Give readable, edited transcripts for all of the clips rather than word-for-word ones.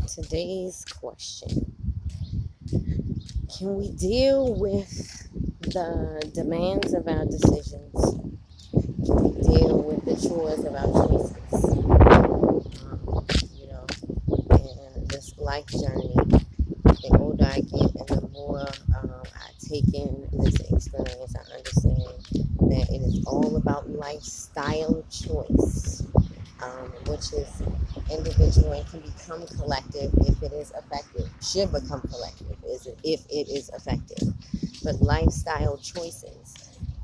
Today's question: can we deal with the demands of our decisions? Can we deal with the chores of our choices? You know, in this life journey, the older I get and the more I take in this experience, I understand that it is all about lifestyle choice, which is individual and can become collective if it is effective. Should become collective if it is effective. But lifestyle choices.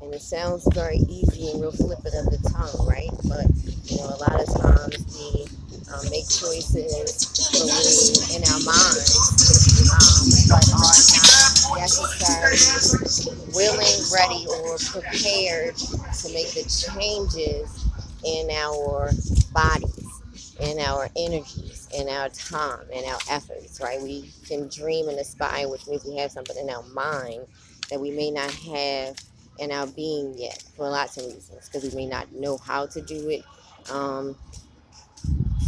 And it sounds very easy and real flip it of the tongue, right? But a lot of times we make choices believe in our minds, but are not necessarily willing, ready, or prepared to make the changes in our bodies, in our energies, in our time, in our efforts, right? We can dream and aspire, which means we have something in our mind that we may not have in our being yet for lots of reasons, because we may not know how to do it. Um,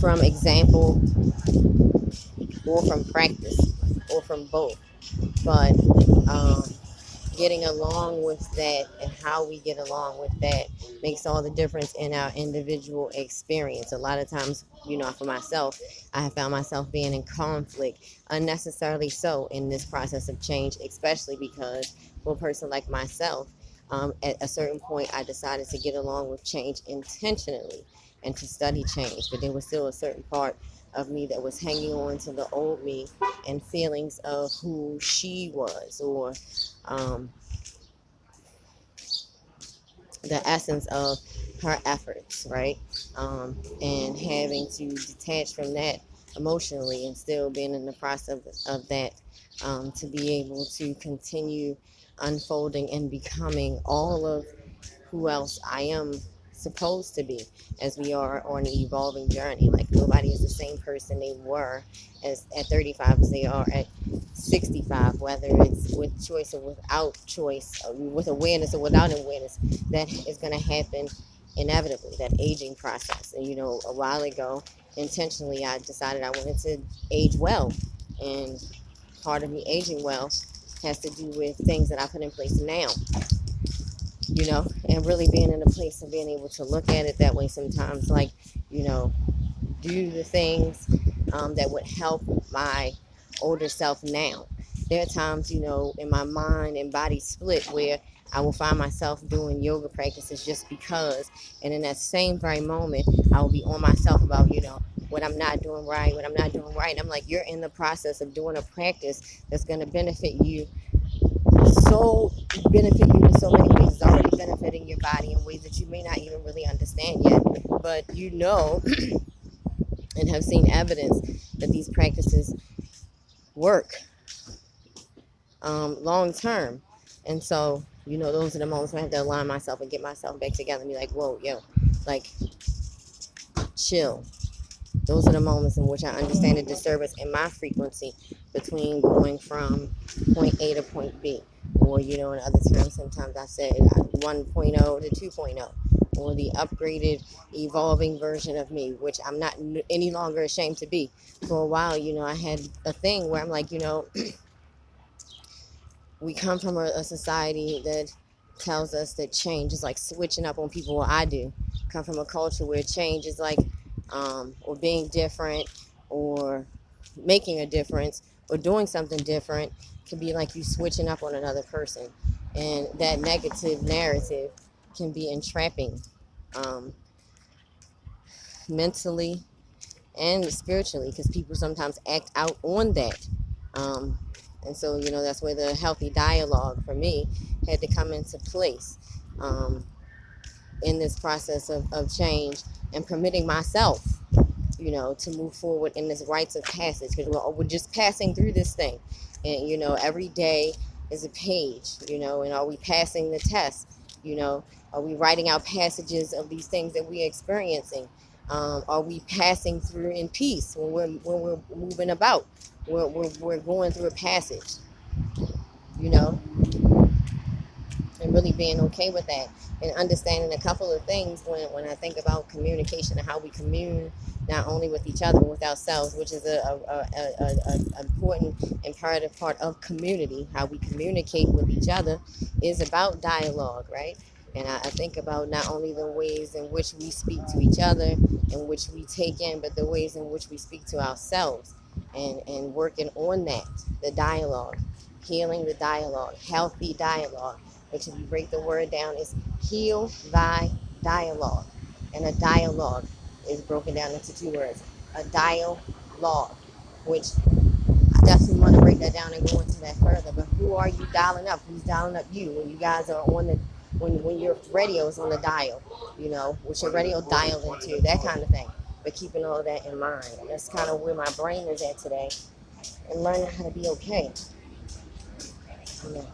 from example, or from practice, or from both. But um, getting along with that and how we get along with that makes all the difference in our individual experience. A lot of times, for myself, I have found myself being in conflict, unnecessarily so, in this process of change, especially because for a person like myself, at a certain point, I decided to get along with change intentionally and to study change. But there was still a certain part of me that was hanging on to the old me and feelings of who she was, or um, the essence of her efforts, right? And having to detach from that emotionally and still being in the process of that, to be able to continue unfolding and becoming all of who else I am supposed to be, as we are on an evolving journey. Like, nobody is the same person they were as at 35 as they are at 65, whether it's with choice or without choice, with awareness or without awareness. That is going to happen inevitably, that aging process. And a while ago, intentionally, I decided I wanted to age well. And part of me aging well has to do with things that I put in place now, and really being in a place of being able to look at it that way sometimes, like, do the things that would help my older self now. There are times, in my mind and body split, where I will find myself doing yoga practices just because, and in that same very moment, I will be on myself about, what I'm not doing right, what I'm not doing right. And I'm like, you're in the process of doing a practice that's going to so benefit you in so many ways. It's already benefiting your body in ways that you may not even really understand yet. But and have seen evidence that these practices work long term. And so, those are the moments when I have to align myself and get myself back together and be like, whoa, yo, like, chill. Those are the moments in which I understand the disturbance in my frequency between going from point A to point B. Or, in other times, sometimes I said 1.0 to 2.0. Or the upgraded, evolving version of me, which I'm not any longer ashamed to be. For a while, I had a thing where I'm like, we come from a society that tells us that change is like switching up on people. What I do come from a culture where change is like, or being different, or making a difference, or doing something different can be like you switching up on another person. And that negative narrative can be entrapping, um, mentally and spiritually, because people sometimes act out on that. Um, and so, that's where the healthy dialogue for me had to come into place, in this process of change, and permitting myself, to move forward in this rites of passage, because we're just passing through this thing. And, every day is a page, and are we passing the test? Are we writing out passages of these things that we're experiencing? Are we passing through in peace when we're moving about? We're going through a passage, you know, and really being okay with that, and understanding a couple of things when I think about communication and how we commune not only with each other but with ourselves, which is a important imperative part of community. How we communicate with each other is about dialogue, right? And I think about not only the ways in which we speak to each other, in which we take in, but the ways in which we speak to ourselves, and working on that, the dialogue, healing the dialogue, healthy dialogue, which if you break the word down is heal thy dialogue. And a dialogue is broken down into two words, a dialogue, which I definitely want to break that down and go into that further. But who are you dialing up? Who's dialing up you when you guys are on the when your radio is on the dial? You know, what's your radio dialed into? That kind of thing. But keeping all that in mind. That's kind of where my brain is at today, and learning how to be okay. You know.